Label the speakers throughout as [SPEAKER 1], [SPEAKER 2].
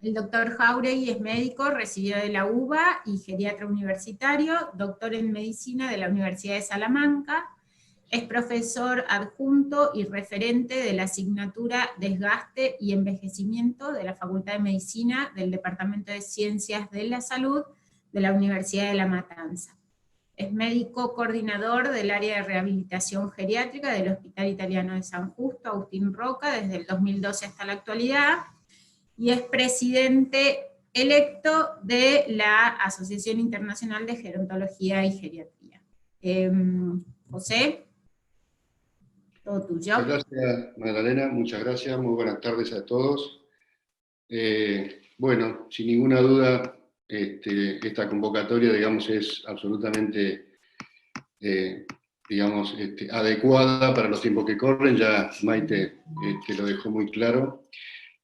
[SPEAKER 1] El doctor Jáuregui es médico, recibió de la UBA y geriatra universitario, doctor en medicina de la Universidad de Salamanca, es profesor adjunto y referente de la asignatura Desgaste y Envejecimiento de la Facultad de Medicina del Departamento de Ciencias de la Salud de la Universidad de La Matanza. Es médico coordinador del área de rehabilitación geriátrica del Hospital Italiano de San Justo, Agustín Roca, desde el 2012 hasta la actualidad, y es presidente electo de la Asociación Internacional de Gerontología y Geriatría. José, todo tuyo.
[SPEAKER 2] Muchas gracias, Magdalena, muchas gracias, muy buenas tardes a todos. Bueno, sin ninguna duda, esta convocatoria, digamos, es absolutamente, digamos, adecuada para los tiempos que corren, ya Maite lo dejó muy claro,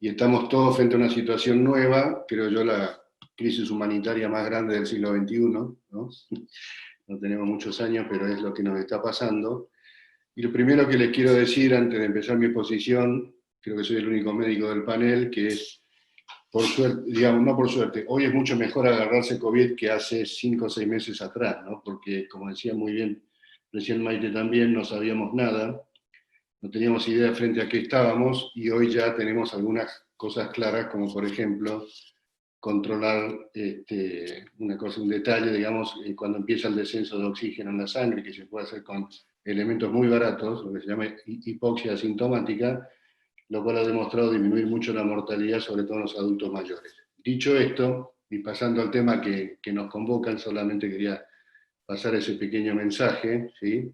[SPEAKER 2] y estamos todos frente a una situación nueva, creo yo la crisis humanitaria más grande del siglo XXI, ¿no? No tenemos muchos años, pero es lo que nos está pasando. Y lo primero que les quiero decir antes de empezar mi exposición, creo que soy el único médico del panel, que es, por suerte, digamos, no por suerte, hoy es mucho mejor agarrarse COVID que hace 5 o 6 meses atrás, ¿no? Porque, como decía muy bien recién Maite también, no sabíamos nada, no teníamos idea frente a qué estábamos, y hoy ya tenemos algunas cosas claras, como por ejemplo, controlar una cosa, un detalle, digamos, cuando empieza el descenso de oxígeno en la sangre, que se puede hacer con elementos muy baratos, lo que se llama hipoxia asintomática, lo cual ha demostrado disminuir mucho la mortalidad, sobre todo en los adultos mayores. Dicho esto, y pasando al tema que nos convocan, solamente quería pasar ese pequeño mensaje, ¿sí?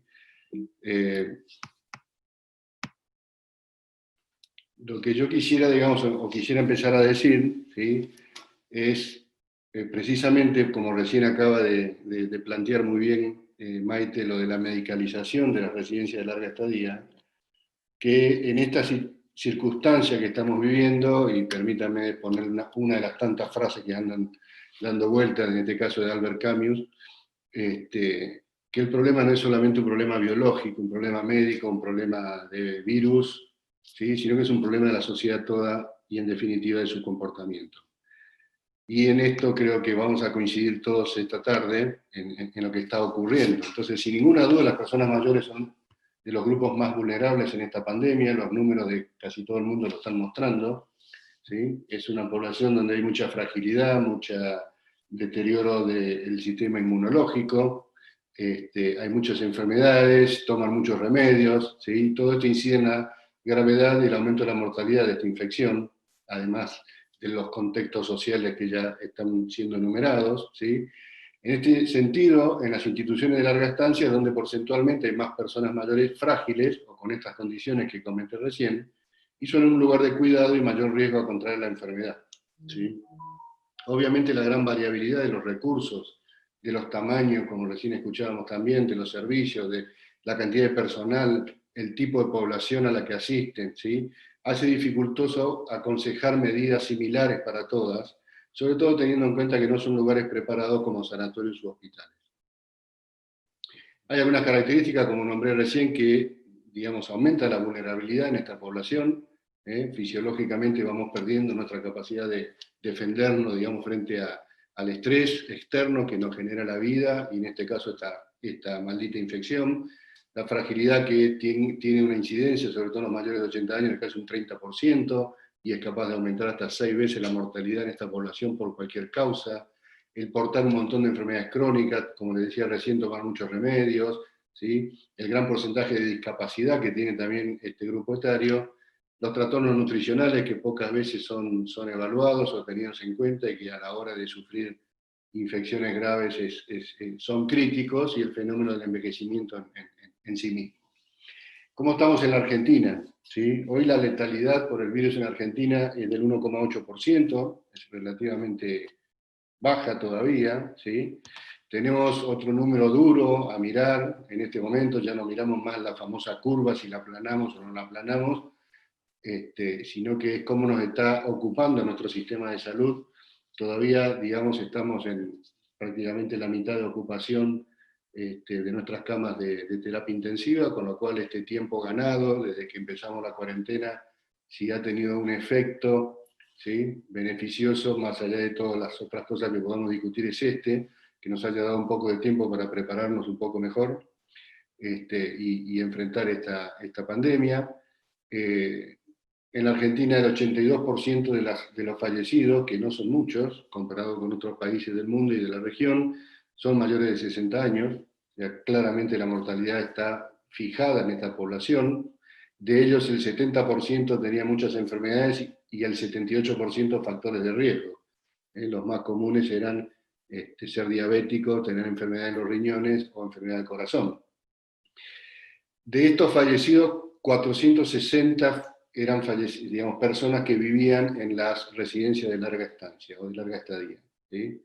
[SPEAKER 2] Lo que yo quisiera, digamos, o quisiera empezar a decir, ¿sí? Es precisamente, como recién acaba de plantear muy bien Maite, lo de la medicalización de las residencias de larga estadía, que en esta circunstancia que estamos viviendo, y permítanme poner una de las tantas frases que andan dando vueltas, en este caso de Albert Camus, que el problema no es solamente un problema biológico, un problema médico, un problema de virus, ¿sí? Sino que es un problema de la sociedad toda y en definitiva de su comportamiento. Y en esto creo que vamos a coincidir todos esta tarde en lo que está ocurriendo. Entonces, sin ninguna duda, las personas mayores son de los grupos más vulnerables en esta pandemia, los números de casi todo el mundo lo están mostrando, ¿sí? Es una población donde hay mucha fragilidad, mucho deterioro del sistema inmunológico, hay muchas enfermedades, toman muchos remedios, ¿sí? Todo esto incide en la gravedad y el aumento de la mortalidad de esta infección, además de los contextos sociales que ya están siendo enumerados, ¿sí? En este sentido, en las instituciones de larga estancia, donde porcentualmente hay más personas mayores frágiles, o con estas condiciones que comenté recién, y son un lugar de cuidado y mayor riesgo a contraer la enfermedad, ¿sí? Obviamente la gran variabilidad de los recursos, de los tamaños, como recién escuchábamos también, de los servicios, de la cantidad de personal, el tipo de población a la que asisten, ¿sí? Hace dificultoso aconsejar medidas similares para todas, sobre todo teniendo en cuenta que no son lugares preparados como sanatorios u hospitales. Hay algunas características, como nombré recién, que, digamos, aumenta la vulnerabilidad en esta población. Fisiológicamente vamos perdiendo nuestra capacidad de defendernos, digamos, frente al estrés externo que nos genera la vida, y en este caso esta maldita infección. La fragilidad que tiene una incidencia, sobre todo en los mayores de 80 años, casi un 30%, y es capaz de aumentar hasta 6 veces la mortalidad en esta población por cualquier causa. El portar un montón de enfermedades crónicas, como les decía recién, tomar muchos remedios, ¿sí? El gran porcentaje de discapacidad que tiene también este grupo etario, los trastornos nutricionales que pocas veces son evaluados o tenidos en cuenta, y que a la hora de sufrir infecciones graves son críticos, y el fenómeno del envejecimiento en sí mismo. ¿Cómo estamos en la Argentina? ¿Sí? Hoy la letalidad por el virus en Argentina es del 1,8%, es relativamente baja todavía, ¿sí? Tenemos otro número duro a mirar en este momento, ya no miramos más la famosa curva, si la aplanamos o no la aplanamos, sino que es cómo nos está ocupando nuestro sistema de salud. Todavía, digamos, estamos en prácticamente la mitad de ocupación de nuestras camas de terapia intensiva, con lo cual este tiempo ganado, desde que empezamos la cuarentena, sí ha tenido un efecto ¿sí? Beneficioso, más allá de todas las otras cosas que podamos discutir, es que nos haya dado un poco de tiempo para prepararnos un poco mejor y enfrentar esta pandemia. En la Argentina el 82% de los fallecidos, que no son muchos, comparado con otros países del mundo y de la región, son mayores de 60 años. Ya claramente la mortalidad está fijada en esta población. De ellos el 70% tenía muchas enfermedades y el 78% factores de riesgo. Los más comunes eran ser diabético, tener enfermedad en los riñones o enfermedad del corazón. De estos fallecidos, 460 eran digamos, personas que vivían en las residencias de larga estancia o de larga estadía. ¿Sí?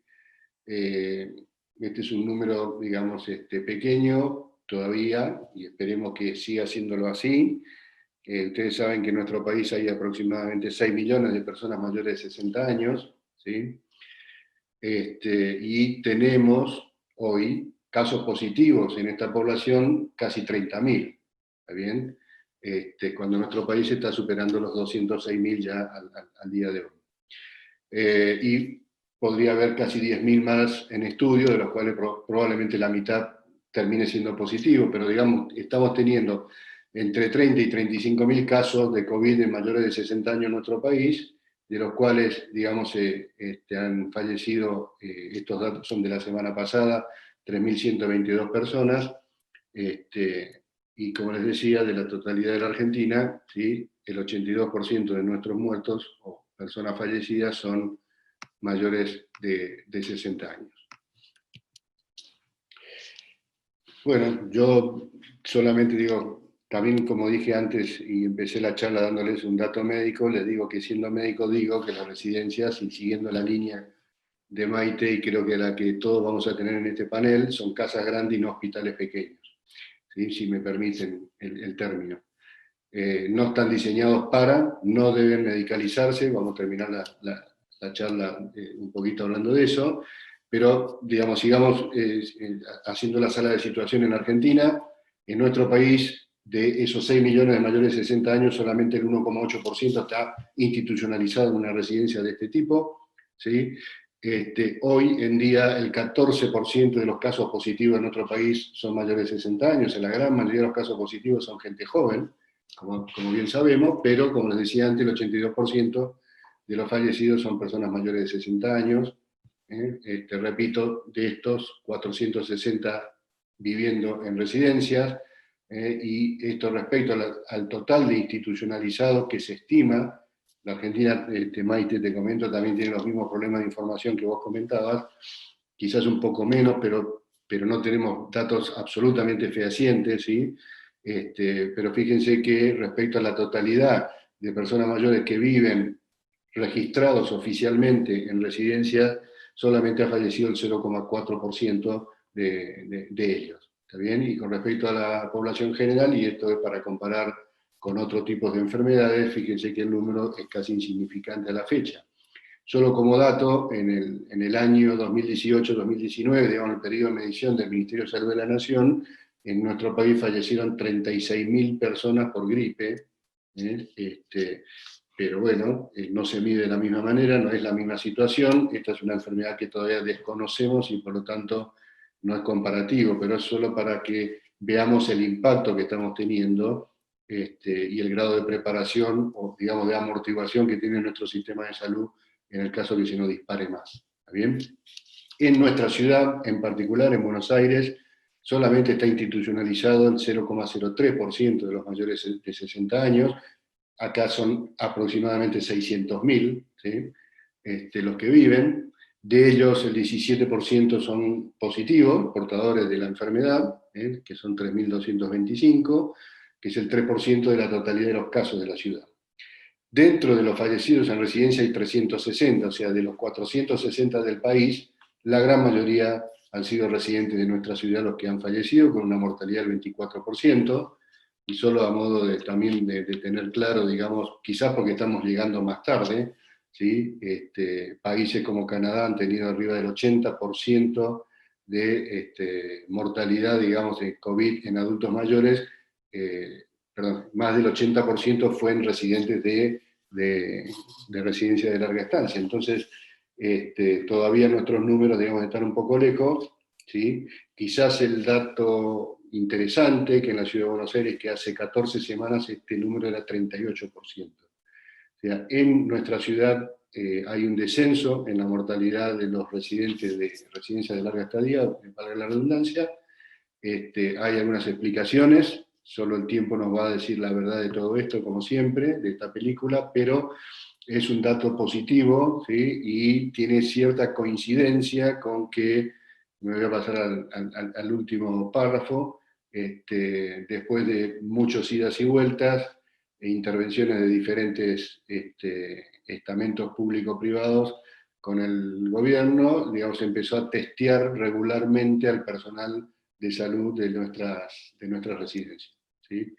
[SPEAKER 2] Este es un número, digamos, pequeño todavía, y esperemos que siga siéndolo así. Ustedes saben que en nuestro país hay aproximadamente 6 millones de personas mayores de 60 años, ¿sí? Y tenemos hoy casos positivos en esta población casi 30.000, ¿está bien? Cuando nuestro país está superando los 206.000 ya al día de hoy. Y podría haber casi 10.000 más en estudio, de los cuales probablemente la mitad termine siendo positivo, pero digamos, estamos teniendo entre 30 y 35.000 casos de COVID en mayores de 60 años en nuestro país, de los cuales, digamos, han fallecido, estos datos son de la semana pasada, 3.122 personas, y como les decía, de la totalidad de la Argentina, ¿sí? El 82% de nuestros muertos o personas fallecidas son mayores de 60 años. Bueno, yo solamente digo, también como dije antes y empecé la charla dándoles un dato médico, les digo que siendo médico digo que las residencias, y siguiendo la línea de Maite, y creo que la que todos vamos a tener en este panel, son casas grandes y no hospitales pequeños, ¿sí? Si me permiten el término. No están diseñados para, no deben medicalizarse, vamos a terminar la charla un poquito hablando de eso, pero digamos, sigamos haciendo la sala de situación en Argentina. En nuestro país, de esos 6 millones de mayores de 60 años, solamente el 1,8% está institucionalizado en una residencia de este tipo, ¿sí? Hoy en día el 14% de los casos positivos en nuestro país son mayores de 60 años, en la gran mayoría de los casos positivos son gente joven, como bien sabemos, pero como les decía antes, el 82% de los fallecidos son personas mayores de 60 años. Repito, de estos 460 viviendo en residencias, y esto respecto al total de institucionalizados que se estima. La Argentina, Maite, te comento, también tiene los mismos problemas de información que vos comentabas, quizás un poco menos, pero no tenemos datos absolutamente fehacientes, ¿sí? Pero fíjense que respecto a la totalidad de personas mayores que viven registrados oficialmente en residencias, solamente ha fallecido el 0,4% de ellos. ¿Está bien? Y con respecto a la población general, y esto es para comparar con otros tipos de enfermedades, fíjense que el número es casi insignificante a la fecha. Solo como dato, en el año 2018-2019, digamos, el periodo de medición del Ministerio de Salud de la Nación, en nuestro país fallecieron 36.000 personas por gripe, pero bueno, no se mide de la misma manera, no es la misma situación. Esta es una enfermedad que todavía desconocemos y por lo tanto no es comparativo, pero es solo para que veamos el impacto que estamos teniendo y el grado de preparación o, digamos, de amortiguación que tiene nuestro sistema de salud en el caso de que se nos dispare más. ¿Está bien? En nuestra ciudad, en particular, en Buenos Aires, solamente está institucionalizado el 0,03% de los mayores de 60 años. Acá son aproximadamente 600.000, ¿sí? Los que viven. De ellos, el 17% son positivos, portadores de la enfermedad, que son 3.225, que es el 3% de la totalidad de los casos de la ciudad. Dentro de los fallecidos en residencia hay 360, o sea, de los 460 del país, la gran mayoría han sido residentes de nuestra ciudad los que han fallecido, con una mortalidad del 24%, y solo a modo también de tener claro, digamos, quizás porque estamos llegando más tarde, ¿sí? Países como Canadá han tenido arriba del 80% de mortalidad, digamos, de COVID en adultos mayores, perdón, más del 80% fue en residentes de de residencia de larga estancia. Entonces, todavía nuestros números, digamos, están un poco lejos, ¿sí? Quizás el dato interesante, que en la Ciudad de Buenos Aires, que hace 14 semanas este número era 38%. O sea, en nuestra ciudad hay un descenso en la mortalidad de los residentes de residencia de larga estadía, valga la redundancia. Hay algunas explicaciones, solo el tiempo nos va a decir la verdad de todo esto, como siempre, de esta película, pero es un dato positivo, ¿sí? Y tiene cierta coincidencia con que, me voy a pasar al último párrafo, después de muchos idas y vueltas, e intervenciones de diferentes estamentos público-privados con el gobierno, digamos, empezó a testear regularmente al personal de salud de nuestras residencias, ¿sí?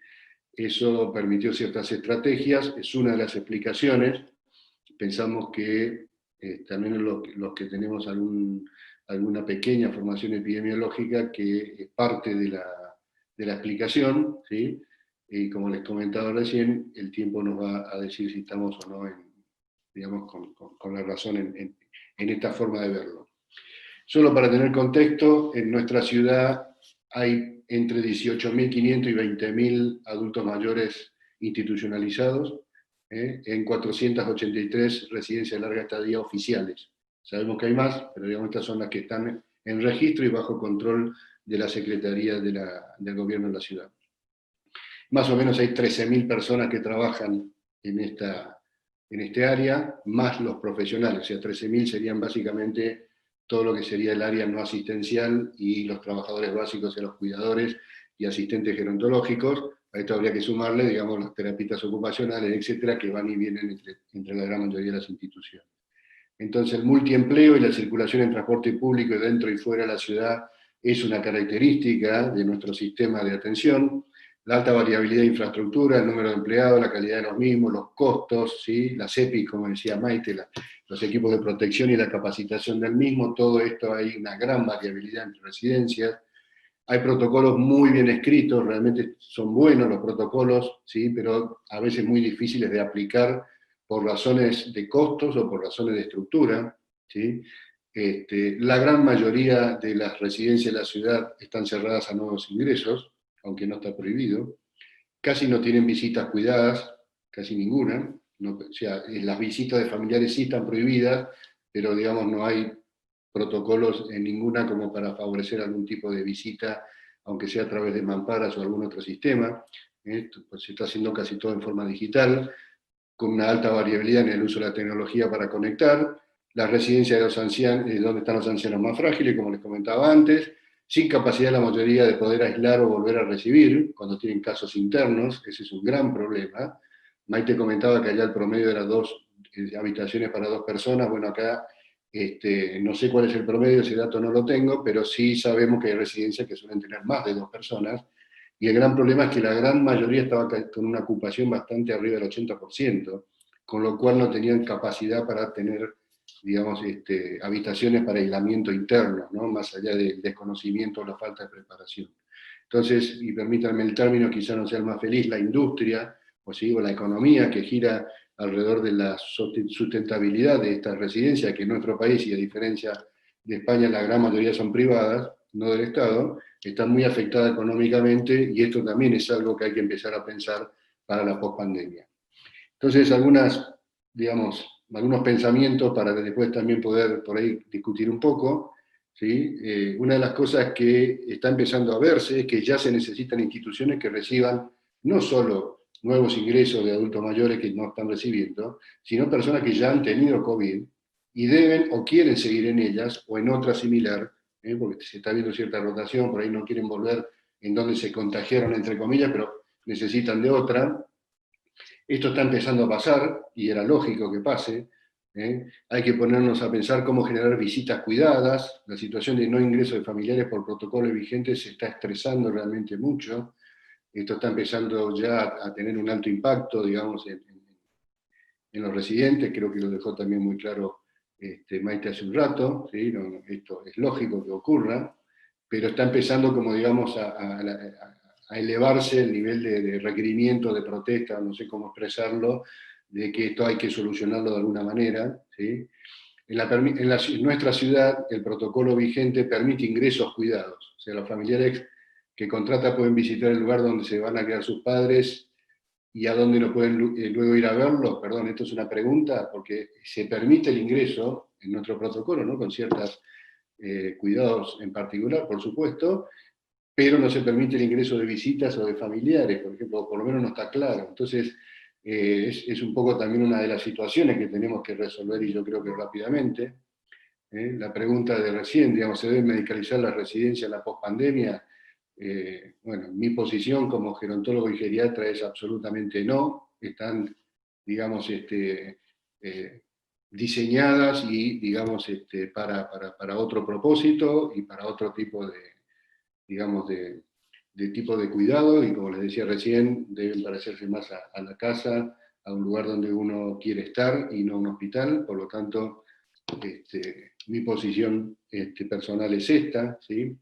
[SPEAKER 2] Eso permitió ciertas estrategias, es una de las explicaciones. Pensamos que también los que tenemos alguna pequeña formación epidemiológica, que es parte de la explicación, ¿sí? Y como les comentaba recién, el tiempo nos va a decir si estamos o no digamos, con la razón en esta forma de verlo. Solo para tener contexto, en nuestra ciudad hay entre 18.500 y 20.000 adultos mayores institucionalizados, en 483 residencias de larga estadía oficiales. Sabemos que hay más, pero digamos, estas son las que están en registro y bajo control de la Secretaría del Gobierno de la ciudad. Más o menos hay 13.000 personas que trabajan en este área, más los profesionales, o sea, 13.000 serían básicamente todo lo que sería el área no asistencial y los trabajadores básicos y los cuidadores y asistentes gerontológicos. A esto habría que sumarle, digamos, los terapistas ocupacionales, etcétera, que van y vienen entre la gran mayoría de las instituciones. Entonces, el multiempleo y la circulación en transporte público dentro y fuera de la ciudad es una característica de nuestro sistema de atención. La alta variabilidad de infraestructura, el número de empleados, la calidad de los mismos, los costos, ¿sí? Las EPI, como decía Maite, los equipos de protección y la capacitación del mismo, todo esto hay una gran variabilidad entre residencias. Hay protocolos muy bien escritos, realmente son buenos los protocolos, ¿sí? Pero a veces muy difíciles de aplicar por razones de costos o por razones de estructura, ¿sí? La gran mayoría de las residencias de la ciudad están cerradas a nuevos ingresos, aunque no está prohibido. Casi no tienen visitas cuidadas, casi ninguna. No, o sea, las visitas de familiares sí están prohibidas, pero digamos no hay protocolos en ninguna como para favorecer algún tipo de visita, aunque sea a través de mamparas o algún otro sistema. Pues se está haciendo casi todo en forma digital, con una alta variabilidad en el uso de la tecnología para conectar. Las residencias de los ancianos, donde están los ancianos más frágiles, como les comentaba antes, sin capacidad la mayoría de poder aislar o volver a recibir, cuando tienen casos internos, ese es un gran problema. Maite comentaba que allá el promedio era 2 habitaciones para 2 personas, bueno, acá no sé cuál es el promedio, ese dato no lo tengo, pero sí sabemos que hay residencias que suelen tener más de 2 personas, y el gran problema es que la gran mayoría estaba con una ocupación bastante arriba del 80%, con lo cual no tenían capacidad para tener, digamos, habitaciones para aislamiento interno, ¿no? Más allá del desconocimiento o la falta de preparación. Entonces, y permítanme el término, quizá no sea el más feliz, la industria, o si digo la economía que gira alrededor de la sustentabilidad de estas residencias, que en nuestro país, y a diferencia de España, la gran mayoría son privadas, no del Estado, está muy afectada económicamente, y esto también es algo que hay que empezar a pensar para la pospandemia. Entonces, algunos pensamientos para después también poder por ahí discutir un poco, ¿sí? Una de las cosas que está empezando a verse es que ya se necesitan instituciones que reciban no solo nuevos ingresos de adultos mayores que no están recibiendo, sino personas que ya han tenido COVID y deben o quieren seguir en ellas o en otra similar, porque se está viendo cierta rotación, por ahí no quieren volver en donde se contagiaron, entre comillas, pero necesitan de otra. Esto está empezando a pasar, y era lógico que pase. Hay que ponernos a pensar cómo generar visitas cuidadas. La situación de no ingreso de familiares por protocolos vigentes se está estresando realmente mucho. Esto está empezando ya a tener un alto impacto, digamos, en los residentes. Creo que lo dejó también muy claro Maite hace un rato, ¿sí? Esto es lógico que ocurra, pero está empezando, como digamos, a elevarse el nivel de requerimiento, de protesta, no sé cómo expresarlo, de que esto hay que solucionarlo de alguna manera, ¿sí? En nuestra ciudad, el protocolo vigente permite ingresos cuidados. O sea, los familiares que contrata pueden visitar el lugar donde se van a quedar sus padres y a dónde no pueden luego ir a verlos. Perdón, esto es una pregunta, porque se permite el ingreso en nuestro protocolo, ¿no? Con ciertos cuidados en particular, por supuesto, pero no se permite el ingreso de visitas o de familiares, por ejemplo, por lo menos no está claro. Entonces, es un poco también una de las situaciones que tenemos que resolver, y yo creo que rápidamente. La pregunta de recién, digamos, ¿se debe medicalizar la residencia en la pospandemia? Bueno, mi posición como gerontólogo y geriatra es absolutamente no. Están, digamos, diseñadas y, digamos, para otro propósito y para otro tipo de, digamos, de tipo de cuidado, y como les decía recién, deben parecerse más a la casa, a un lugar donde uno quiere estar y no a un hospital. Por lo tanto, mi posición personal es esta, ¿sí?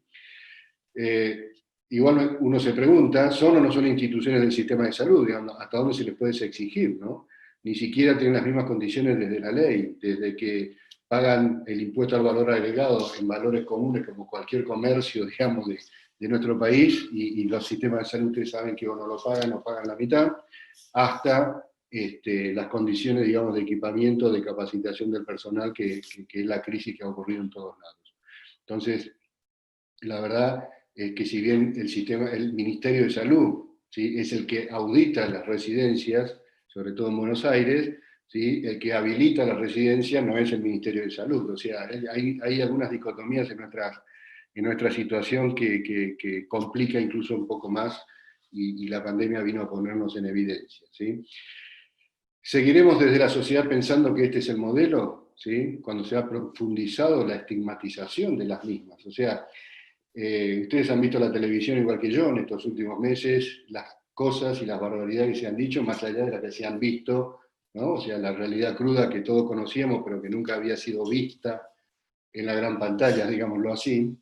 [SPEAKER 2] Igual uno se pregunta, ¿son o no son instituciones del sistema de salud? Digamos, ¿hasta dónde se les puede exigir, no? Ni siquiera tienen las mismas condiciones desde la ley, desde que pagan el impuesto al valor agregado en valores comunes como cualquier comercio, digamos, de nuestro país, y los sistemas de salud, ustedes saben que o no lo pagan o pagan la mitad, hasta las condiciones, digamos, de equipamiento, de capacitación del personal, que es la crisis que ha ocurrido en todos lados. Entonces, la verdad es que si bien el Ministerio de Salud, ¿sí?, es el que audita las residencias, sobre todo en Buenos Aires, ¿sí?, el que habilita las residencias no es el Ministerio de Salud. O sea, hay algunas dicotomías en nuestra situación que complica incluso un poco más, y la pandemia vino a ponernos en evidencia, ¿sí? ¿Seguiremos desde la sociedad pensando que este es el modelo? ¿Sí? Cuando se ha profundizado la estigmatización de las mismas. O sea, ustedes han visto la televisión igual que yo en estos últimos meses, las cosas y las barbaridades que se han dicho, más allá de las que se han visto, ¿no? O sea, la realidad cruda que todos conocíamos, pero que nunca había sido vista en la gran pantalla, digámoslo así.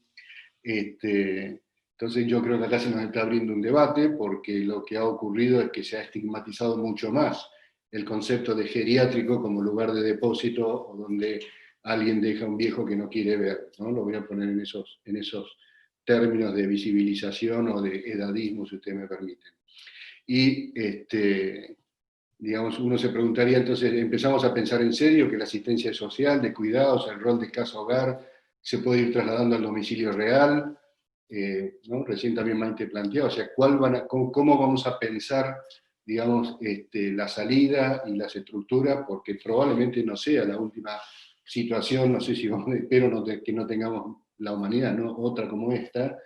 [SPEAKER 2] Entonces yo creo que acá se nos está abriendo un debate, porque lo que ha ocurrido es que se ha estigmatizado mucho más el concepto de geriátrico como lugar de depósito, o donde alguien deja a un viejo que no quiere ver, ¿no? Lo voy a poner en esos términos de visibilización o de edadismo, si ustedes me permiten. Y, digamos, uno se preguntaría, entonces, ¿empezamos a pensar en serio que la asistencia social, de cuidados, el rol de casa hogar, se puede ir trasladando al domicilio real? ¿No? Recién también Maite planteaba, o sea, ¿cómo vamos a pensar, digamos, la salida y las estructuras? Porque probablemente no sea la última situación, no sé si vamos, espero que no tengamos la humanidad, ¿no?, otra como esta,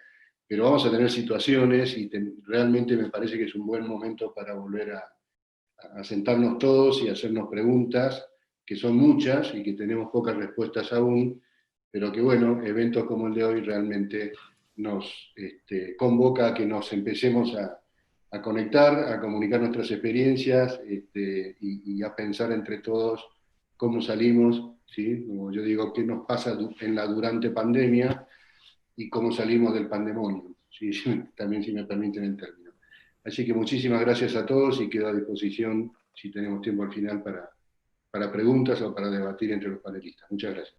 [SPEAKER 2] pero vamos a tener situaciones, y realmente me parece que es un buen momento para volver a sentarnos todos y hacernos preguntas, que son muchas y que tenemos pocas respuestas aún, pero que, bueno, eventos como el de hoy realmente nos convoca a que nos empecemos a conectar, a comunicar nuestras experiencias, y a pensar entre todos cómo salimos, ¿sí? Como yo digo, qué nos pasa en la durante pandemia y cómo salimos del pandemonio, ¿sí? También, si me permiten el término. Así que muchísimas gracias a todos, y quedo a disposición, si tenemos tiempo al final, para preguntas o para debatir entre los panelistas. Muchas gracias.